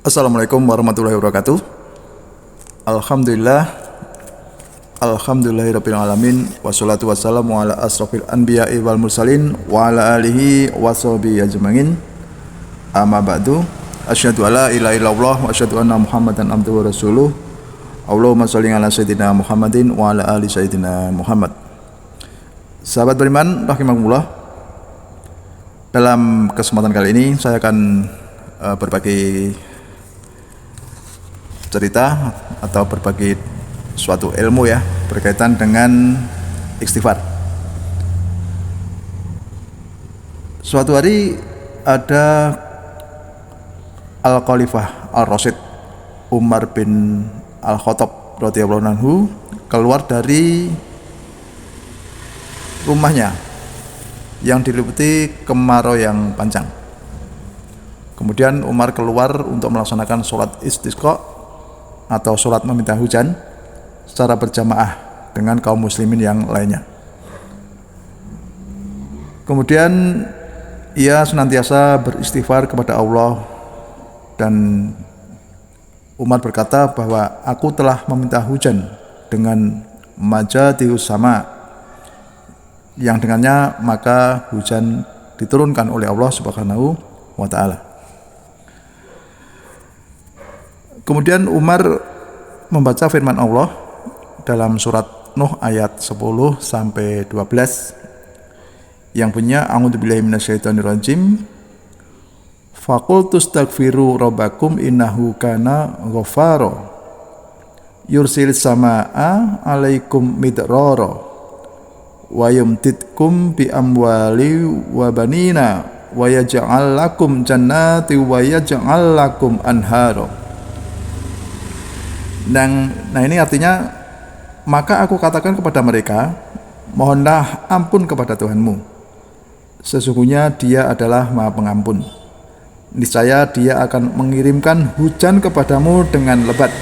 Assalamualaikum warahmatullahi wabarakatuh. Alhamdulillah, alhamdulillahirabbil alamin, wassalatu wassalamu ala asrofil anbiya'i wal mursalin wa ala alihi washabihi ajmain. Amma ba'du, asyhadu alla ilaha illallah wa asyhadu anna Muhammadan abduhu wa rasuluh. Allahumma sholli ala sayyidina Muhammadin wa ala ali sayyidina Muhammad. Sahabat beriman rahimakumullah, dalam kesempatan kali ini saya akan berbagi cerita atau berbagi suatu ilmu ya berkaitan dengan istighfar. Suatu hari ada Al-Khalifah Al-Rasyid Umar bin Al-Khattab radhiyallahu anhu keluar dari rumahnya yang diliputi kemarau yang panjang. Kemudian Umar keluar untuk melaksanakan sholat istisqa atau sholat meminta hujan secara berjamaah dengan kaum muslimin yang lainnya. Kemudian ia senantiasa beristighfar kepada Allah, dan Umar berkata bahwa aku telah meminta hujan dengan majadihus sama, yang dengannya maka hujan diturunkan oleh Allah Subhanahu wa ta'ala. Kemudian Umar membaca firman Allah dalam surat Nuh ayat 10 sampai 12 yang bunyinya a'udzubillahi minasyaitonirrajim. Faqultu astaghfiru rabbakum innahu kana ghaffara yursilis samaa'a 'alaikum midrara wa yumdidkum bi amwali wa banina wa yaj'al lakum jannati wa yaj'al lakum anhara. Nah ini artinya, maka aku katakan kepada mereka, mohonlah ampun kepada Tuhanmu, sesungguhnya Dia adalah Maha Pengampun. Niscaya Dia akan mengirimkan hujan kepadamu dengan lebat,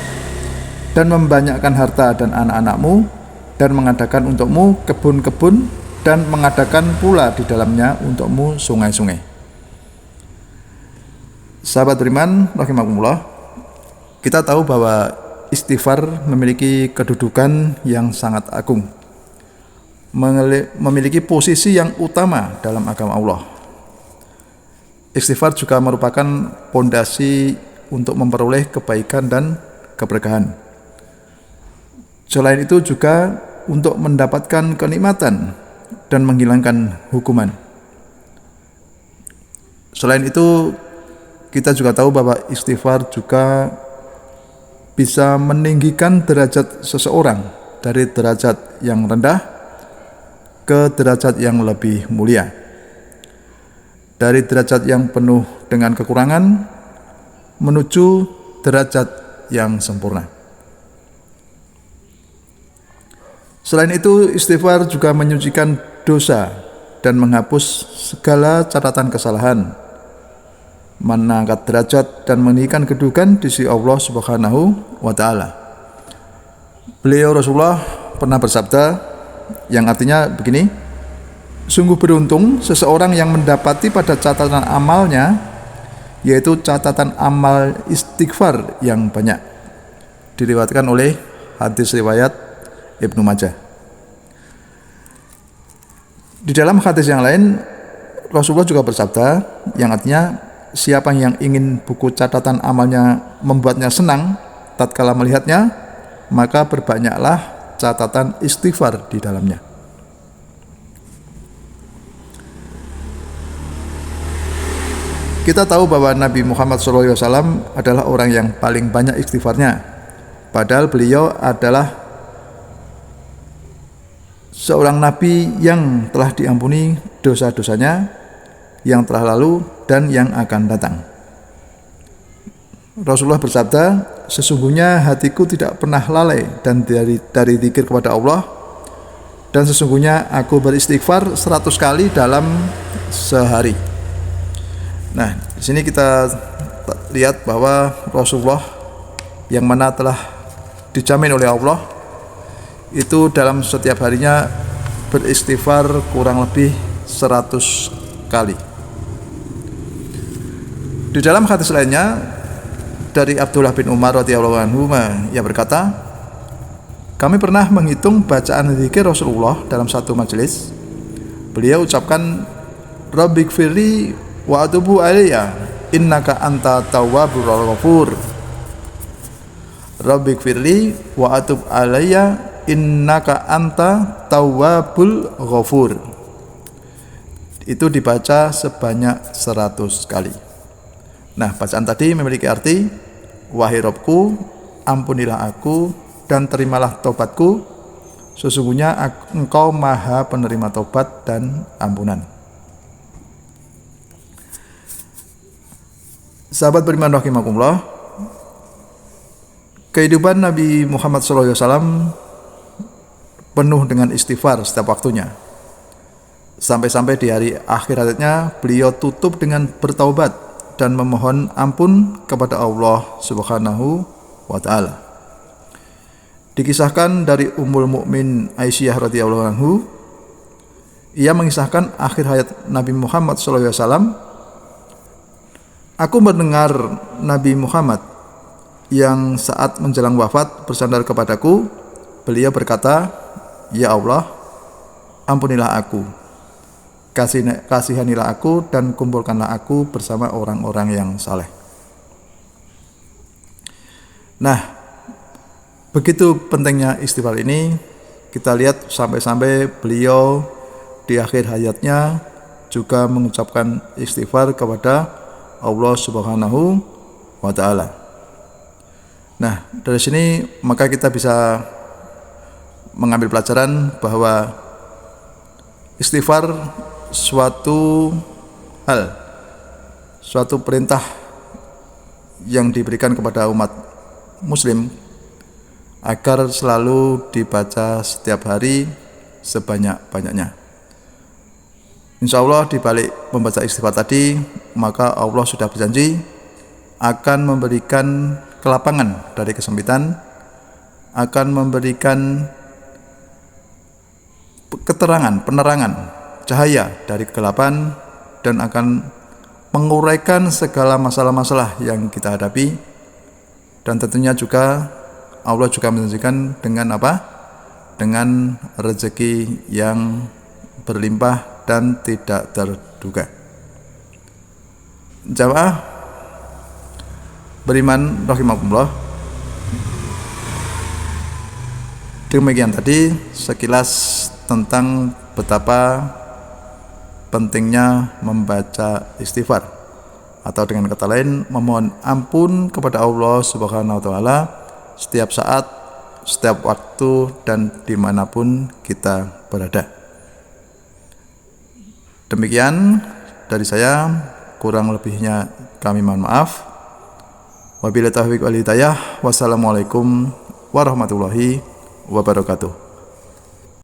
dan membanyakkan harta dan anak-anakmu, dan mengadakan untukmu kebun-kebun, dan mengadakan pula di dalamnya untukmu sungai-sungai. Sahabat beriman rahimakumullah, kita tahu bahwa istighfar memiliki kedudukan yang sangat agung, memiliki posisi yang utama dalam agama Allah. Istighfar juga merupakan pondasi untuk memperoleh kebaikan dan keberkahan. Selain itu juga untuk mendapatkan kenikmatan dan menghilangkan hukuman. Selain itu, kita juga tahu bahwa istighfar juga bisa meninggikan derajat seseorang dari derajat yang rendah ke derajat yang lebih mulia, dari derajat yang penuh dengan kekurangan menuju derajat yang sempurna. Selain itu, istighfar juga menyucikan dosa dan menghapus segala catatan kesalahan, mengangkat derajat dan meninggikan kedudukan di sisi Allah Subhanahu wa ta'ala. Beliau Rasulullah pernah bersabda yang artinya begini, sungguh beruntung seseorang yang mendapati pada catatan amalnya, yaitu catatan amal istighfar yang banyak. Diriwayatkan oleh hadis riwayat Ibnu Majah. Di dalam hadis yang lain, Rasulullah juga bersabda yang artinya, siapa yang ingin buku catatan amalnya membuatnya senang tatkala melihatnya, maka perbanyaklah catatan istighfar di dalamnya. Kita tahu bahwa Nabi Muhammad SAW adalah orang yang paling banyak istighfarnya, padahal beliau adalah seorang nabi yang telah diampuni dosa-dosanya yang telah lalu dan yang akan datang. Rasulullah bersabda, sesungguhnya hatiku tidak pernah lalai dan dari zikir kepada Allah, dan sesungguhnya aku beristighfar 100 kali dalam sehari. Nah, di sini kita lihat bahwa Rasulullah yang mana telah dijamin oleh Allah itu dalam setiap harinya beristighfar kurang lebih 100 kali. Di dalam hadis lainnya dari Abdullah bin Umar radhiyallahu anhu, ia berkata, kami pernah menghitung bacaan zikir Rasulullah dalam satu majelis. Beliau ucapkan, Rabbighfirli wa atubu alayya innaka anta tawwabur ghafur. Rabbighfirli wa atub alayya innaka anta tawwabul ghafur. Itu dibaca sebanyak 100 kali. Nah, bacaan tadi memiliki arti, wahai Robku, ampunilah aku dan terimalah tobatku, sesungguhnya Engkau Maha penerima tobat dan ampunan. Sahabat beriman rahimakumullah, kehidupan Nabi Muhammad SAW penuh dengan istighfar setiap waktunya. Sampai-sampai di hari akhir hayatnya beliau tutup dengan bertaubat dan memohon ampun kepada Allah Subhanahu wa taala. Dikisahkan dari Ummul Mukmin Aisyah radhiyallahu anhu, ia mengisahkan akhir hayat Nabi Muhammad SAW. Aku mendengar Nabi Muhammad yang saat menjelang wafat bersandar kepadaku. Beliau berkata, ya Allah, ampunilah aku, kasihanilah aku dan kumpulkanlah aku bersama orang-orang yang saleh. Nah, begitu pentingnya istighfar ini, kita lihat sampai-sampai beliau di akhir hayatnya juga mengucapkan istighfar kepada Allah Subhanahu wa taala. Nah, dari sini maka kita bisa mengambil pelajaran bahwa istighfar suatu hal, suatu perintah yang diberikan kepada umat muslim agar selalu dibaca setiap hari sebanyak-banyaknya. Insya Allah di balik membaca istighfar tadi, maka Allah sudah berjanji akan memberikan kelapangan dari kesempitan, akan memberikan keterangan, penerangan, cahaya dari kegelapan, dan akan menguraikan segala masalah-masalah yang kita hadapi. Dan tentunya juga Allah juga menjanjikan dengan apa? Dengan rezeki yang berlimpah dan tidak terduga. Jamaah beriman rahimakumullah, demikian tadi sekilas tentang betapa pentingnya membaca istighfar, atau dengan kata lain memohon ampun kepada Allah Subhanahu wa taala setiap saat, setiap waktu, dan dimanapun kita berada. Demikian dari saya, kurang lebihnya kami mohon maaf. Wabillahi taufiq wal hidayah. Wassalamualaikum warahmatullahi wabarakatuh.